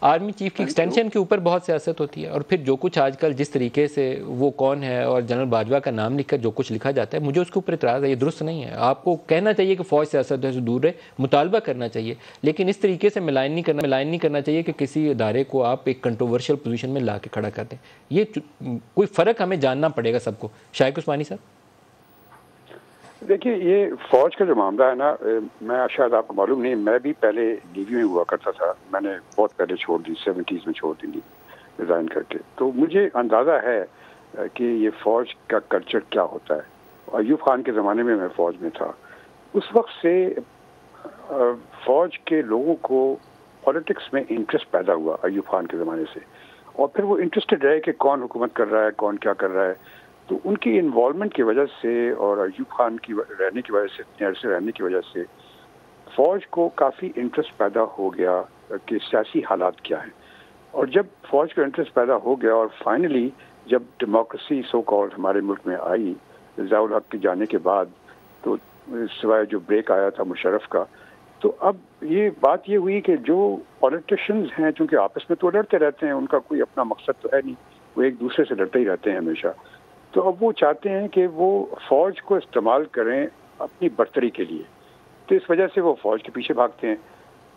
Army chief की extension के ऊपर बहुत सियासत होती है, और फिर जो कुछ आजकल जिस तरीके से वो कौन है और जनरल बाजवा का नाम लिखकर जो कुछ लिखा जाता है, मुझे उसके ऊपर इतराज़ है। ये दुरुस्त नहीं है। आपको कहना चाहिए कि फ़ौज सियासत से दूर रहे, मुतालबा करना चाहिए, लेकिन इस तरीके से मिलान नहीं करना चाहिए कि किसी इदारे को आप एक कंट्रोवर्शियल पोजीशन में ला के खड़ा कर दें। ये कोई फ़र्क हमें जानना पड़ेगा सबको। शाइक उस्मानी साहब, देखिए, ये फौज का जो मामला है ना, मैं शायद आपको मालूम नहीं, मैं भी पहले नेवी में हुआ करता था। मैंने बहुत पहले छोड़ दी, 70s में छोड़ दी रिजाइन करके। तो मुझे अंदाज़ा है कि ये फौज का कल्चर क्या होता है। अयूब खान के ज़माने में मैं फौज में था। उस वक्त से फौज के लोगों को पॉलिटिक्स में इंटरेस्ट पैदा हुआ अयूब खान के ज़माने से, और फिर वो इंटरेस्टेड रहे कि कौन हुकूमत कर रहा है, कौन क्या कर रहा है। तो उनकी इन्वॉल्वमेंट की वजह से और अयूब खान की रहने की वजह से, इतने अरसे रहने की वजह से फौज को काफ़ी इंटरेस्ट पैदा हो गया कि सियासी हालात क्या हैं। और जब फौज को इंटरेस्ट पैदा हो गया और फाइनली जब डेमोक्रेसी सो कॉल्ड हमारे मुल्क में आई ज़िया-उल हक के जाने के बाद, तो सिवाय जो ब्रेक आया था मुशर्रफ का, तो अब ये बात ये हुई कि जो पॉलिटिशियंस हैं, चूँकि आपस में तो लड़ते रहते हैं, उनका कोई अपना मकसद तो है नहीं, वो एक दूसरे से लड़ते ही रहते हैं हमेशा। तो अब वो चाहते हैं कि वो फौज को इस्तेमाल करें अपनी बर्तरी के लिए, तो इस वजह से वो फौज के पीछे भागते हैं।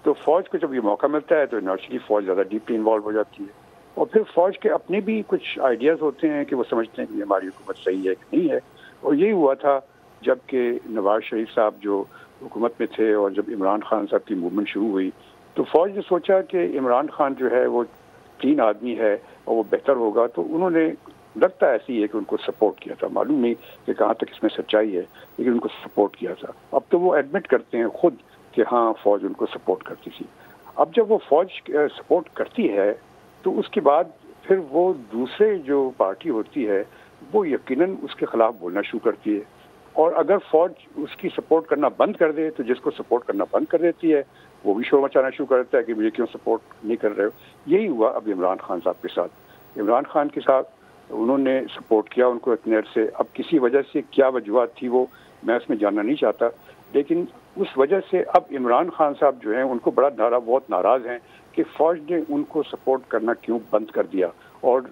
तो फौज को जब ये मौका मिलता है तो नेचुरली फौज ज़्यादा डीपली इन्वॉल्व हो जाती है, और फिर फौज के अपने भी कुछ आइडियाज़ होते हैं कि वो समझते हैं कि हमारी हुकूमत सही है कि नहीं है। और यही हुआ था जबकि नवाज शरीफ साहब जो हुकूमत में थे और जब इमरान खान साहब की मूवमेंट शुरू हुई, तो फौज ने सोचा कि इमरान खान जो है वो क्लीन आदमी है और वो बेहतर होगा, तो उन्होंने, लगता ऐसी है कि उनको सपोर्ट किया था। मालूम नहीं कि कहाँ तक इसमें सच्चाई है, लेकिन उनको सपोर्ट किया था। अब तो वो एडमिट करते हैं खुद कि हाँ, फौज उनको सपोर्ट करती थी। अब जब वो फौज सपोर्ट करती है तो उसके बाद फिर वो दूसरे जो पार्टी होती है वो यकीनन उसके खिलाफ बोलना शुरू करती है, और अगर फौज उसकी सपोर्ट करना बंद कर दे तो जिसको सपोर्ट करना बंद कर देती है वो भी शोर मचाना शुरू कर देता है कि मुझे क्यों सपोर्ट नहीं कर रहे हो। यही हुआ अब इमरान खान साहब के साथ। इमरान खान के साथ उन्होंने सपोर्ट किया उनको इतने अरसे। अब किसी वजह से क्या वजूहत थी वो मैं उसमें जानना नहीं चाहता, लेकिन उस वजह से अब इमरान खान साहब जो हैं उनको बहुत नाराज़ हैं कि फ़ौज ने उनको सपोर्ट करना क्यों बंद कर दिया, और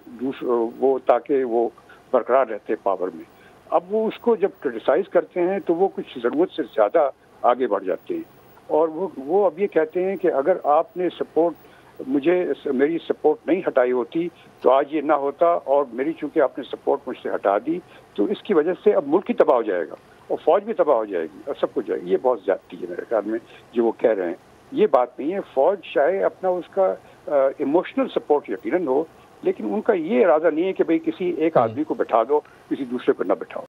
वो ताकि वो बरकरार रहते पावर में। अब वो उसको जब क्रिटिसाइज़ करते हैं तो वो कुछ ज़रूरत से ज़्यादा आगे बढ़ जाते हैं, और वो अब ये कहते हैं कि अगर आपने मेरी सपोर्ट नहीं हटाई होती तो आज ये ना होता, और मेरी चूंकि आपने सपोर्ट मुझसे हटा दी तो इसकी वजह से अब मुल्क ही तबाह हो जाएगा और फौज भी तबाह हो जाएगी और सब कुछ जाएगी। ये बहुत ज्यादती है मेरे ख्याल में जो वो कह रहे हैं। ये बात नहीं है। फौज चाहे अपना उसका इमोशनल सपोर्ट यकीनन हो, लेकिन उनका ये इरादा नहीं है कि भाई किसी एक आदमी को बैठा दो, किसी दूसरे को ना बैठाओ।